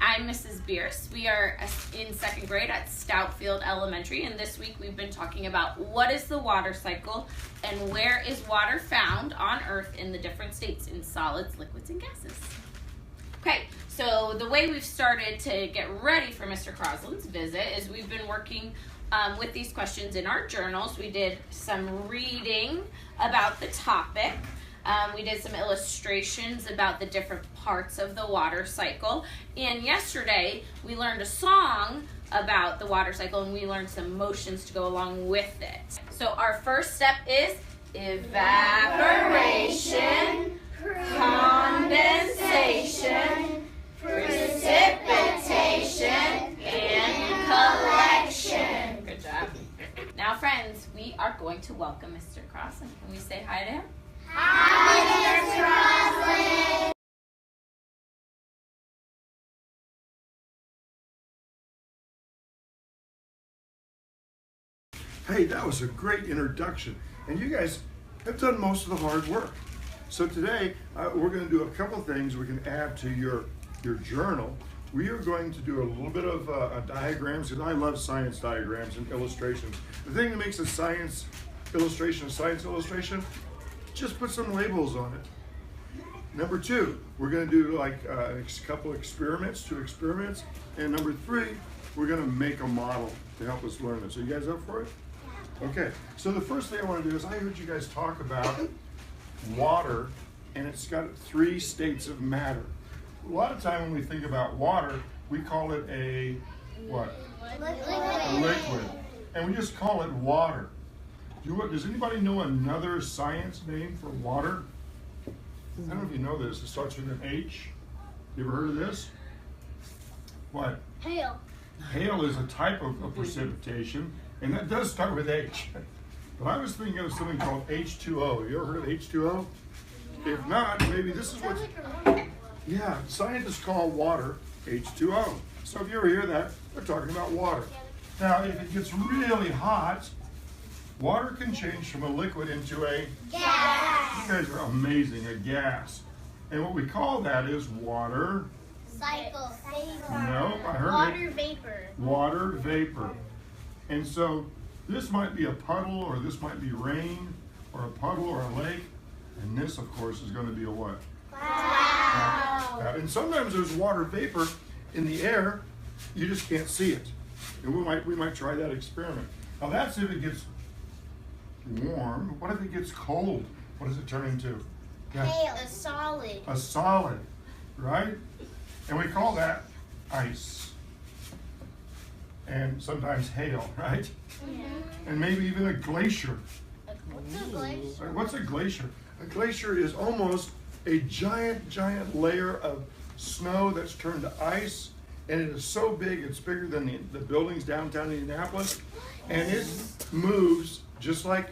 I'm Mrs. Bearce. We are in second grade at Stout Field Elementary, and this week we've been talking about what is the water cycle and where is water found on Earth in the different states in solids, liquids, and gases. Okay, so the way we've started to get ready for Mr. Crosslin's visit is we've been working with these questions in our journals. We did some reading about the topic. We did some illustrations about the different parts of the water cycle. And yesterday, we learned a song about the water cycle, and we learned some motions to go along with it. So our first step is evaporation, condensation, precipitation, and collection. Good job. Now, friends, we are going to welcome Mr. Crosslin. Can we say hi to him? Hi, Mr. Crosslin! Hey, that was a great introduction. And you guys have done most of the hard work. So today, we're going to do a couple things we can add to your journal. We are going to do a little bit of diagrams, because I love science diagrams and illustrations. The thing that makes a science illustration, just put some labels on it. Number two, we're going to do like a couple experiments, 2 experiments. And number 3, we're going to make a model to help us learn this. Are you guys up for it? Okay, so the first thing I want to do is I heard you guys talk about water, and it's got 3 states of matter. A lot of time when we think about water, we call it a what? A liquid. And we just call it water. Does anybody know another science name for water? I don't know if you know this. It starts with an H. You ever heard of this? What? Hail. Hail is a type of precipitation, and that does start with H. But I was thinking of something called H2O. You ever heard of H2O? If not, maybe this is what... Yeah, scientists call water H2O. So if you ever hear that, they're talking about water. Now, if it gets really hot, water can change from a liquid into a gas. You guys are amazing, a gas. And what we call that is water. Cycle. No, I heard Water vapor. Water vapor. And so this might be a puddle, or this might be rain, or a puddle, or a lake. And this, of course, is going to be a what? Cloud. And sometimes there's water vapor in the air. You just can't see it. And we might try that experiment. Now that's if it gets warm. What if it gets cold? What does it turn into? Hail. A solid. A solid, right? And we call that ice. And sometimes hail, right? And maybe even a glacier. What's a glacier? What's a glacier? A glacier is almost a giant layer of snow that's turned to ice, and it is so big, it's bigger than the buildings downtown Indianapolis, and it moves just like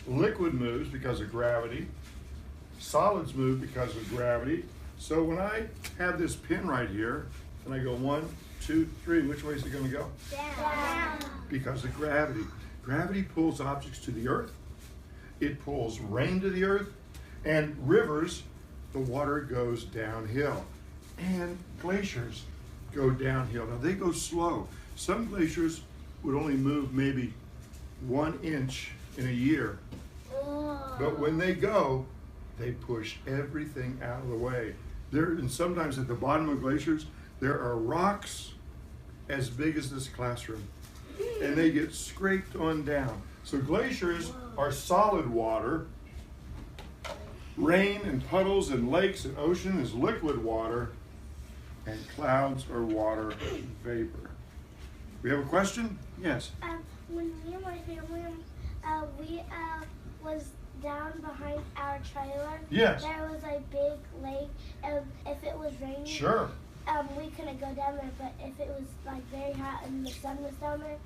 liquid moves because of gravity. Solids move because of gravity. So when I have this pin right here, and I go 1, 2, 3, which way is it going to go? Down. Because of gravity. Gravity pulls objects to the earth. It pulls rain to the earth. And rivers, the water goes downhill. And glaciers go downhill. Now they go slow. Some glaciers would only move maybe 1 inch in a year. But when they go, they push everything out of the way. And sometimes at the bottom of glaciers, there are rocks as big as this classroom. And they get scraped on down. So glaciers are solid water. Rain and puddles and lakes and ocean is liquid water. And clouds are water vapor. We have a question? Yes. When me and my family, we was down behind our trailer. Yes. There was a big lake, and if it was raining, Sure. We couldn't go down there. But if it was like very hot and the sun was down there,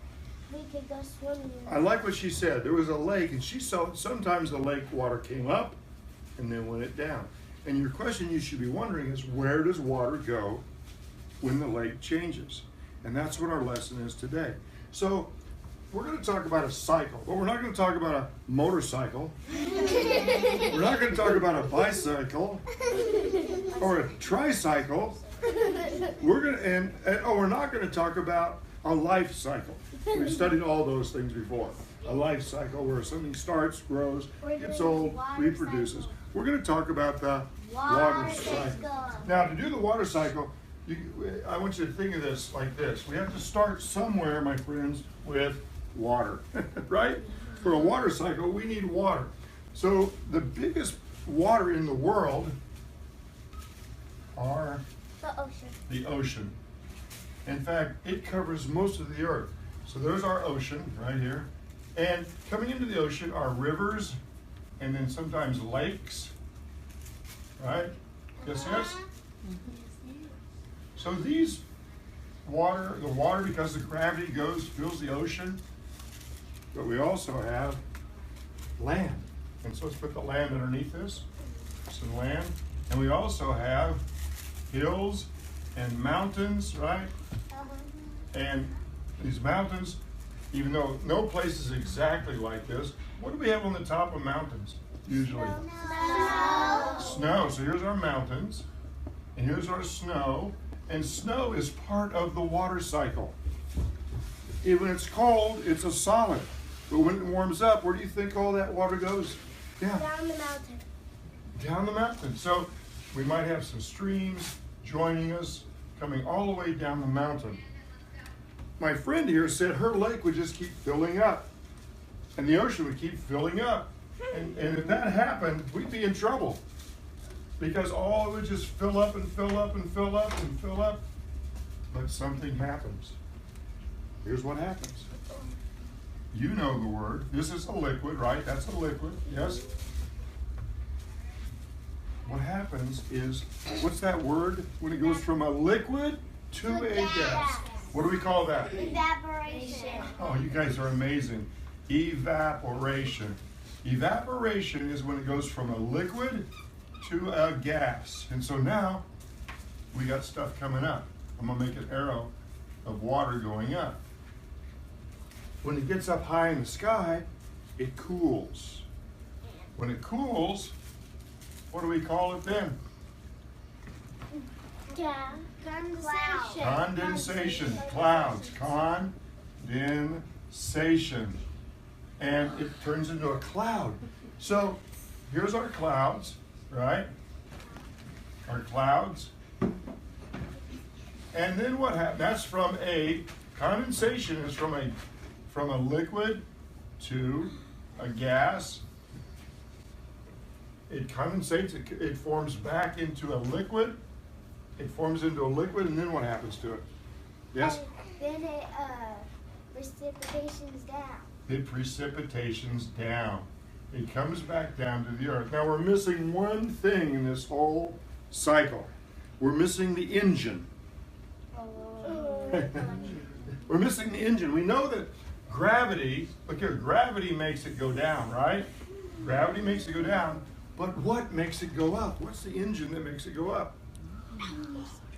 we could go swimming. I like what she said. There was a lake, and she saw sometimes the lake water came up and then went down. And your question you should be wondering is, where does water go when the lake changes? And that's what our lesson is today. So we're going to talk about a cycle, but we're not going to talk about a motorcycle. We're not going to talk about a bicycle or a tricycle. We're not gonna talk about a life cycle. We've studied all those things before. A life cycle where something starts, grows, gets old, reproduces. We're gonna talk about the water cycle. Now, to do the water cycle, I want you to think of this like this. We have to start somewhere, my friends, with water, right? For a water cycle, we need water. So the biggest water in the world are the ocean. In fact, it covers most of the earth. So there's our ocean right here. And coming into the ocean are rivers and then sometimes lakes, right? Yes, yes? So the water, because the gravity fills the ocean, but we also have land. And so let's put the land underneath this. Some land. And we also have hills and mountains, right? And these mountains, even though no place is exactly like this, what do we have on the top of mountains usually? Snow. So here's our mountains, and here's our snow. And snow is part of the water cycle. When it's cold, it's a solid. But when it warms up, where do you think all that water goes? Yeah. Down the mountain. Down the mountain. So we might have some streams joining us, coming all the way down the mountain. My friend here said her lake would just keep filling up, and the ocean would keep filling up. And if that happened, we'd be in trouble, because all it would just fill up and fill up and fill up and fill up. But something happens. Here's what happens. You know the word. This is a liquid, right? That's a liquid, yes? What happens is, what's that word when it goes from a liquid to a gas? What do we call that? Evaporation. Oh, you guys are amazing. Evaporation. Evaporation is when it goes from a liquid to a gas. And so now we got stuff coming up. I'm going to make an arrow of water going up. When it gets up high in the sky, it cools. When it cools, what do we call it then? Condensation. Condensation. Clouds. Condensation. And it turns into a cloud. So here's our clouds, right? Our clouds. And then what happens? That's from condensation is from a liquid to a gas. It condensates, it forms back into a liquid. It forms into a liquid, and then what happens to it? Yes? Then it precipitations down. It precipitations down. It comes back down to the earth. Now we're missing one thing in this whole cycle. We're missing the engine. We're missing the engine. We know that gravity, look here, gravity makes it go down, right? Gravity makes it go down, but what makes it go up? What's the engine that makes it go up?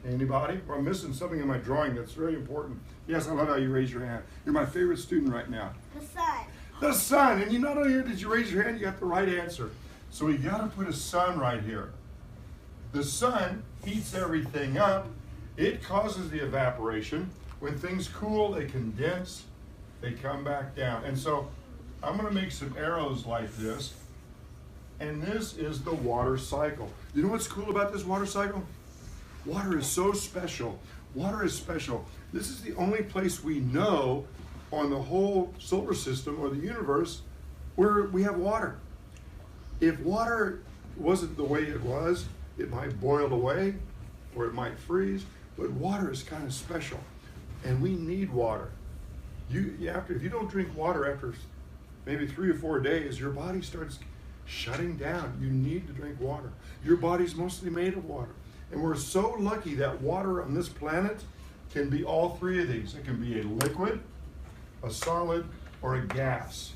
Anybody? Well, I'm missing something in my drawing that's very important. Yes, I love how you raise your hand. You're my favorite student right now. The sun. The sun. And you not only did you raise your hand, you got the right answer. So we got to put a sun right here. The sun heats everything up. It causes the evaporation. When things cool, they condense. They come back down. And so I'm going to make some arrows like this. And this is the water cycle. You know what's cool about this water cycle? Water is so special. Water is special. This is the only place we know on the whole solar system or the universe where we have water. If water wasn't the way it was, it might boil away or it might freeze, but water is kind of special. And we need water. If you don't drink water after maybe 3 or 4 days, your body starts shutting down. You need to drink water. Your body's mostly made of water. And we're so lucky that water on this planet can be all three of these. It can be a liquid, a solid, or a gas.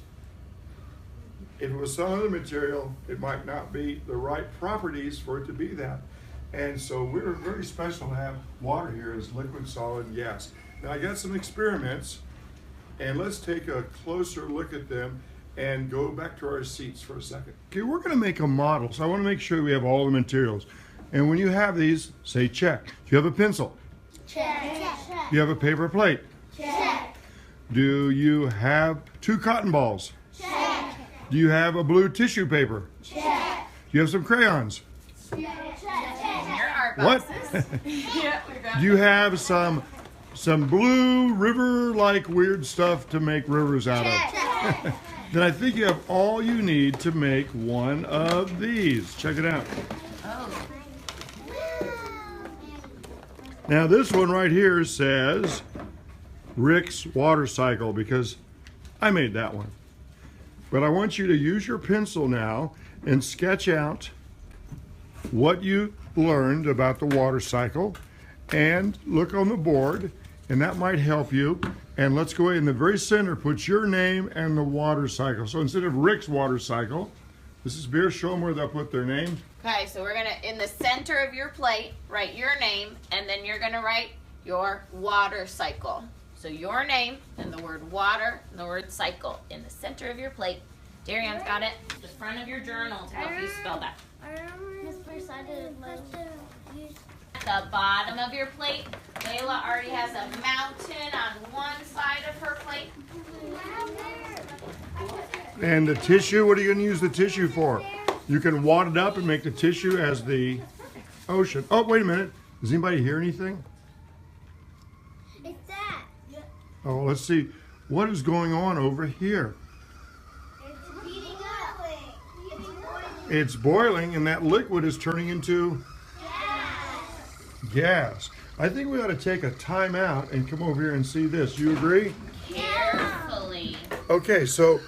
If it was some other material, it might not be the right properties for it to be that. And so we're very special to have water here as liquid, solid, and gas. Now I got some experiments, and let's take a closer look at them and go back to our seats for a second. Okay, we're going to make a model, so I want to make sure we have all the materials. And when you have these, say check. Do you have a pencil? Check. Do you have a paper plate? Check. Do you have 2 cotton balls? Check. Do you have a blue tissue paper? Check. Do you have some crayons? Your art What? boxes. Yeah, we got Do you have some blue river-like weird stuff to make rivers out of? Then I think you have all you need to make one of these. Check it out. Oh. Now this one right here says Rick's water cycle because I made that one. But I want you to use your pencil now and sketch out what you learned about the water cycle and look on the board, and that might help you. And let's go in the very center, put your name and the water cycle. So instead of Rick's water cycle, this is Bearce. Show them where they'll put their name. Okay, so we're gonna, in the center of your plate, write your name, and then you're gonna write your water cycle. So your name and the word water and the word cycle in the center of your plate. Darian's got it. The front of your journal to help you spell that. Miss Bearce, I didn't use. At the bottom of your plate, Layla already has a mountain on one side of her plate. And the tissue, what are you going to use the tissue for? You can wad it up and make the tissue as the ocean. Oh, wait a minute. Does anybody hear anything? It's that. Oh, let's see. What is going on over here? It's heating up. It's boiling. It's boiling, and that liquid is turning into gas. I think we ought to take a time out and come over here and see this. You agree? Carefully. Okay, so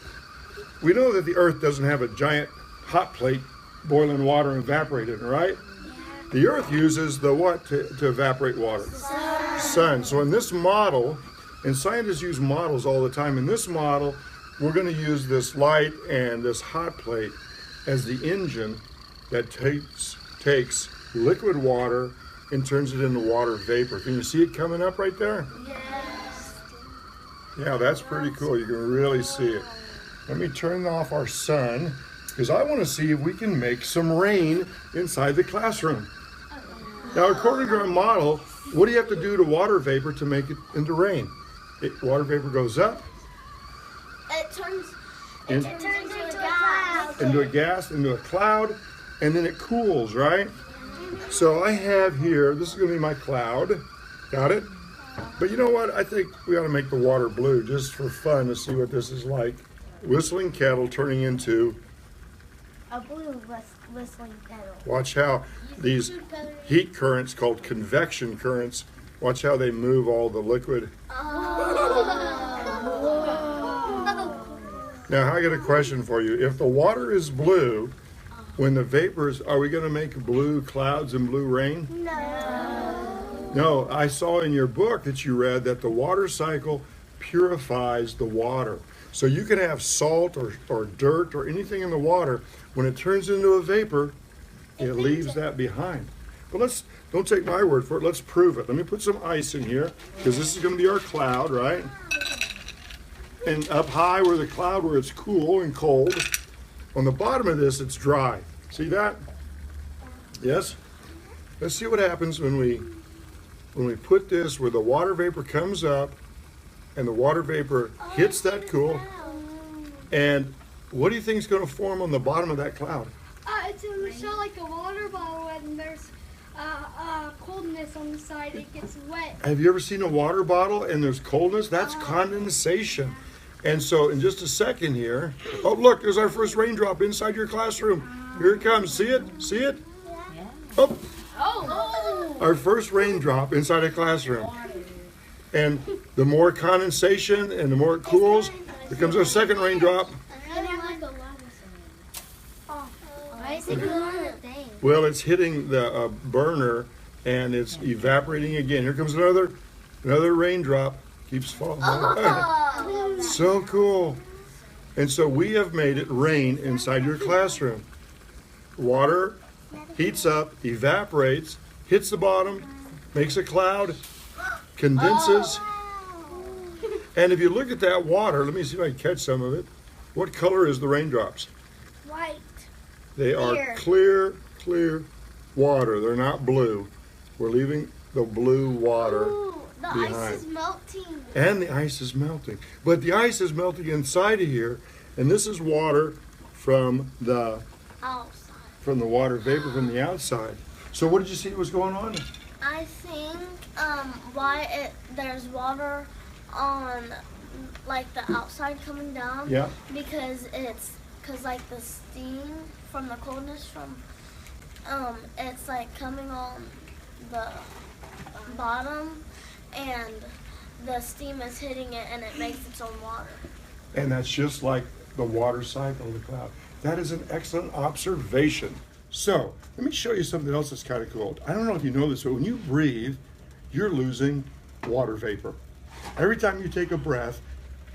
we know that the Earth doesn't have a giant hot plate boiling water and evaporating, right? The Earth uses the what to evaporate water? Sun. So in this model, and scientists use models all the time, in this model, we're going to use this light and this hot plate as the engine that takes liquid water and turns it into water vapor. Can you see it coming up right there? Yes. Yeah, that's pretty cool. You can really see it. Let me turn off our sun because I want to see if we can make some rain inside the classroom. Now, according to our model, what do you have to do to water vapor to make it into rain? Water vapor goes up It turns in- into a gas. into a gas, into a cloud, and then it cools, right? So I have here, this is going to be my cloud. Got it? But you know what? I think we ought to make the water blue just for fun to see what this is like. Whistling kettle turning into, A blue whistling kettle. watch how these heat currents called convection currents, watch how they move all the liquid. Now I got a question for you. If the water is blue, when the vapors, are we going to make blue clouds and blue rain? No. No, I saw in your book that you read that the water cycle purifies the water. So you can have salt or dirt or anything in the water. When it turns into a vapor, it leaves that behind. But don't take my word for it. Let's prove it. Let me put some ice in here because this is going to be our cloud, right? And up high where the cloud, where it's cool and cold. On the bottom of this, it's dry. See that? Yes? Let's see what happens when we put this where the water vapor comes up and the water vapor hits that cool. And what do you think is going to form on the bottom of that cloud? It's going to show like a water bottle and there's coldness on the side. It gets wet. Have you ever seen a water bottle and there's coldness? That's condensation. And so in just a second here, oh look, there's our first raindrop inside your classroom. Here it comes. See it? See it? Oh, Oh. our first raindrop inside a classroom. And the more condensation and the more it cools, here comes our second raindrop. Why is it doing the thing? Well, it's hitting the burner and it's evaporating again. Here comes another raindrop. Keeps falling. So cool. And so we have made it rain inside your classroom. Water heats up, evaporates, hits the bottom, makes a cloud, condenses. And if you look at that water, let me see if I can catch some of it. What color is the raindrops? White. They are clear water. They're not blue. We're leaving the blue water Ooh, the behind. ice is melting. And the ice is melting. But the ice is melting inside of here, and this is water from the water vapor from the outside. So what did you see was going on? I think there's water on like the outside coming down. Yeah. Because like the steam from the coldness from it's like coming on the bottom, and the steam is hitting it, and it makes its own water. And that's just like the water cycle of the cloud. That is an excellent observation. So let me show you something else that's kind of cool. I don't know if you know this, but when you breathe, you're losing water vapor. Every time you take a breath,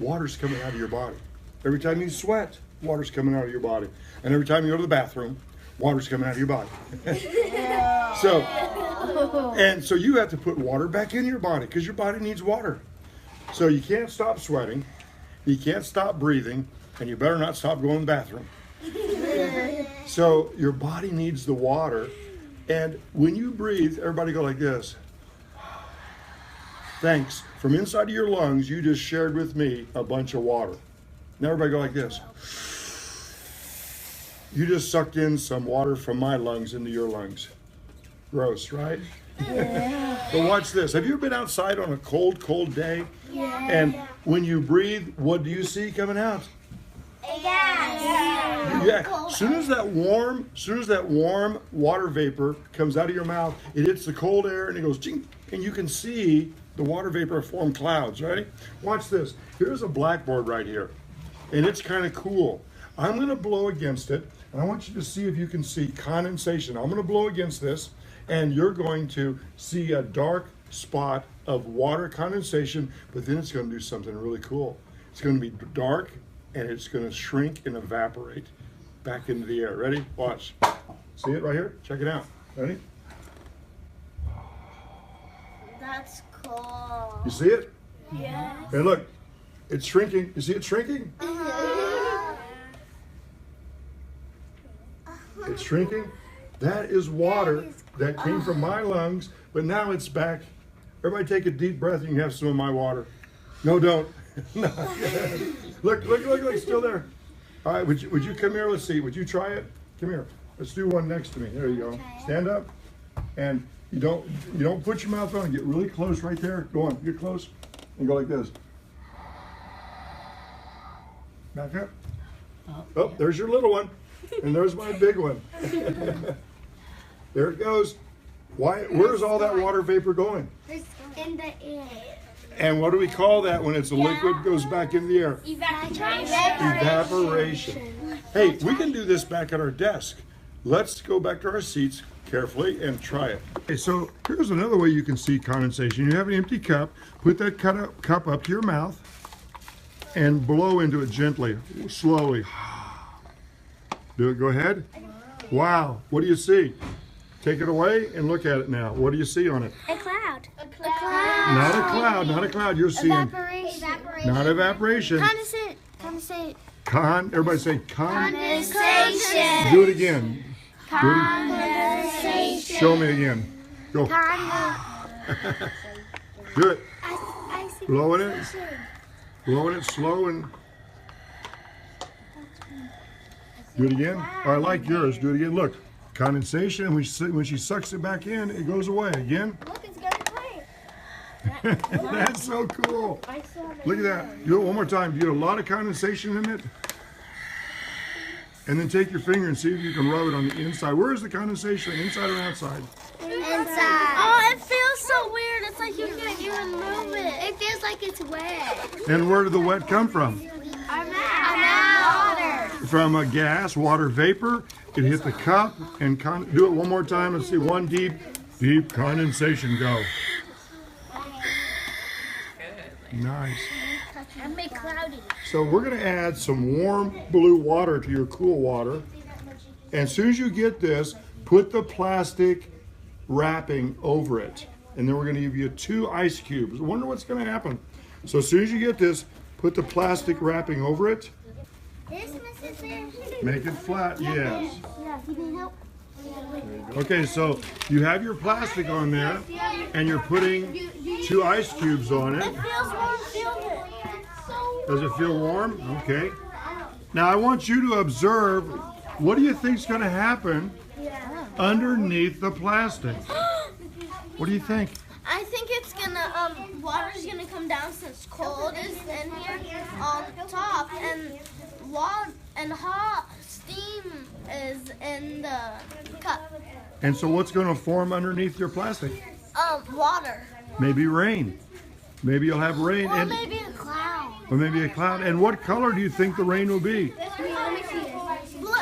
water's coming out of your body. Every time you sweat, water's coming out of your body. And every time you go to the bathroom, water's coming out of your body. So you have to put water back in your body because your body needs water. So you can't stop sweating, you can't stop breathing, and you better not stop going to the bathroom. So your body needs the water, and when you breathe, everybody go like this. Thanks. From inside of your lungs, you just shared with me a bunch of water. Now everybody go like this. You just sucked in some water from my lungs into your lungs. Gross, right? Yeah. But watch this. Have you ever been outside on a cold, cold day? Yeah. And when you breathe, what do you see coming out? Gas. Yeah. As soon as that warm water vapor comes out of your mouth, it hits the cold air and it goes ching, and you can see the water vapor form clouds, right? Watch this. Here's a blackboard right here, and it's kind of cool. I'm going to blow against it, and I want you to see if you can see condensation. I'm going to blow against this, and you're going to see a dark spot of water condensation, but then it's going to do something really cool. It's going to be dark, and it's going to shrink and evaporate back into the air. Ready? Watch. See it right here? Check it out. Ready? That's cool. You see it? Yes. And look, it's shrinking. You see it shrinking? It's shrinking. That is water that came from my lungs, but now it's back. Everybody take a deep breath. You can have some of my water. No, don't. No. Look, it's still there. All right, would you come here? Let's see. Would you try it? Come here. Let's do one next to me. There you go. Stand up, and you don't put your mouth on. Get really close right there. Go on. Get close, and go like this. Back up. Oh, there's your little one, and there's my big one. There it goes. Where's all that water vapor going? In the air. And what do we call that when it's a liquid goes back into the air? Evaporation. Hey, we can do this back at our desk. Let's go back to our seats carefully and try it. Okay, so here's another way you can see condensation. You have an empty cup. Put that cup up to your mouth and blow into it gently, slowly. Do it. Go ahead. Wow. What do you see? Take it away and look at it now. What do you see on it? A cloud. A cloud. Not a cloud. Not a cloud. You're seeing. Evaporation. Not evaporation. Condensate. Everybody say Condensation. Do it again. Condensation. Show me again. Go. Do it. I see. Blowing it. Blowing it slow and. Do it again. Oh, I like yours. Do it again. Look. Condensation. When she sucks it back in, it goes away. Again. Look, it's gonna play. That's so cool. Look at that. Do it one more time. Do you get a lot of condensation in it? And then take your finger and see if you can rub it on the inside. Where is the condensation? Inside or outside? Inside. Oh, it feels so weird. It's like you can't even move it. It feels like it's wet. And where did the wet come from? Our mouth. Water. From a gas, water vapor. It hit the cup and do it one more time. Let's see. One deep condensation go. Nice. And make cloudy. So we're going to add some warm blue water to your cool water. And as soon as you get this, put the plastic wrapping over it. And then we're going to give you 2 ice cubes. I wonder what's going to happen. So as soon as you get this, put the plastic wrapping over it. This, Mrs. Make it flat, yes. Yeah, you need help? Okay, so you have your plastic on there, and you're putting 2 ice cubes on it. It feels warm, feel it. Does it feel warm? Okay. Now I want you to observe, what do you think's going to happen underneath the plastic? What do you think? I think it's gonna, water's gonna come down since cold is in here on top, and hot steam is in the cup. And so what's going to form underneath your plastic? Water. Maybe rain. Maybe you'll have rain. Or maybe a cloud. Or maybe a cloud. And what color do you think the rain will be? Blue.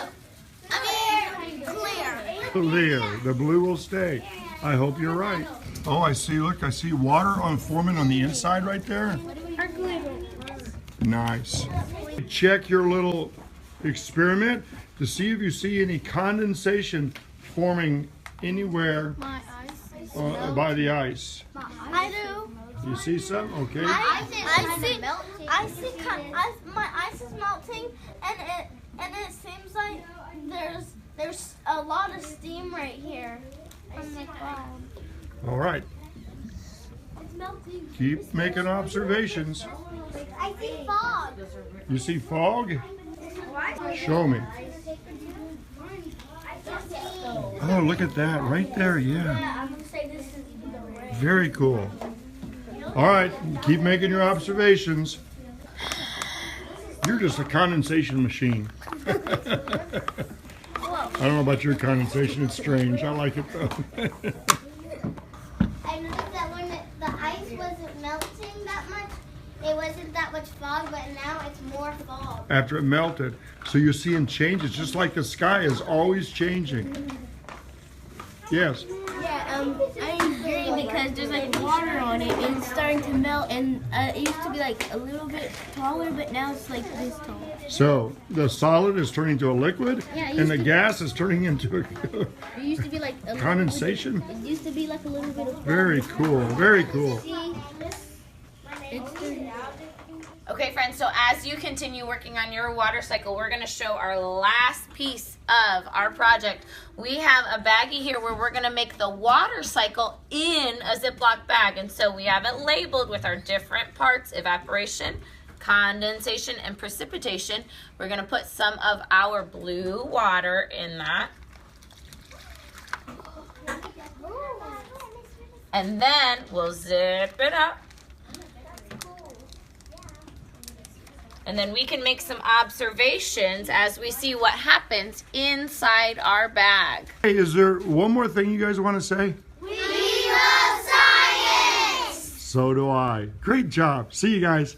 I mean, clear. Clear. The blue will stay. I hope you're right. Oh, I see. Look, I see water forming on the inside right there. Nice. Check your little experiment to see if you see any condensation forming anywhere by the ice. I do. You see some? Okay. I see. My ice is melting, and it seems like there's a lot of steam right here. All right. It's melting. Keep making observations. I see fog. You see fog? Show me. Oh, look at that right there. Yeah. I'm gonna say this is the rain. Very cool. All right. Keep making your observations. You're just a condensation machine. I don't know about your condensation. It's strange. I like it though. I noticed that when the ice wasn't melting that much, it wasn't that much fog, but now it's more fog. After it melted. So you're seeing changes, just like the sky is always changing. Yes. Yeah, I agree because there's like water on it and it's starting to melt, and it used to be like a little bit taller, but now it's like this tall. So the solid is turning to a liquid, and the gas is turning into It used to be like a condensation. It used to be like a little bit of. Very cool. Very cool. Okay, friends, so as you continue working on your water cycle, we're going to show our last piece of our project. We have a baggie here where we're going to make the water cycle in a Ziploc bag. And so we have it labeled with our different parts: evaporation, condensation, and precipitation. We're going to put some of our blue water in that. And then we'll zip it up. And then we can make some observations as we see what happens inside our bag. Hey, is there one more thing you guys want to say? We love science! So do I. Great job. See you guys.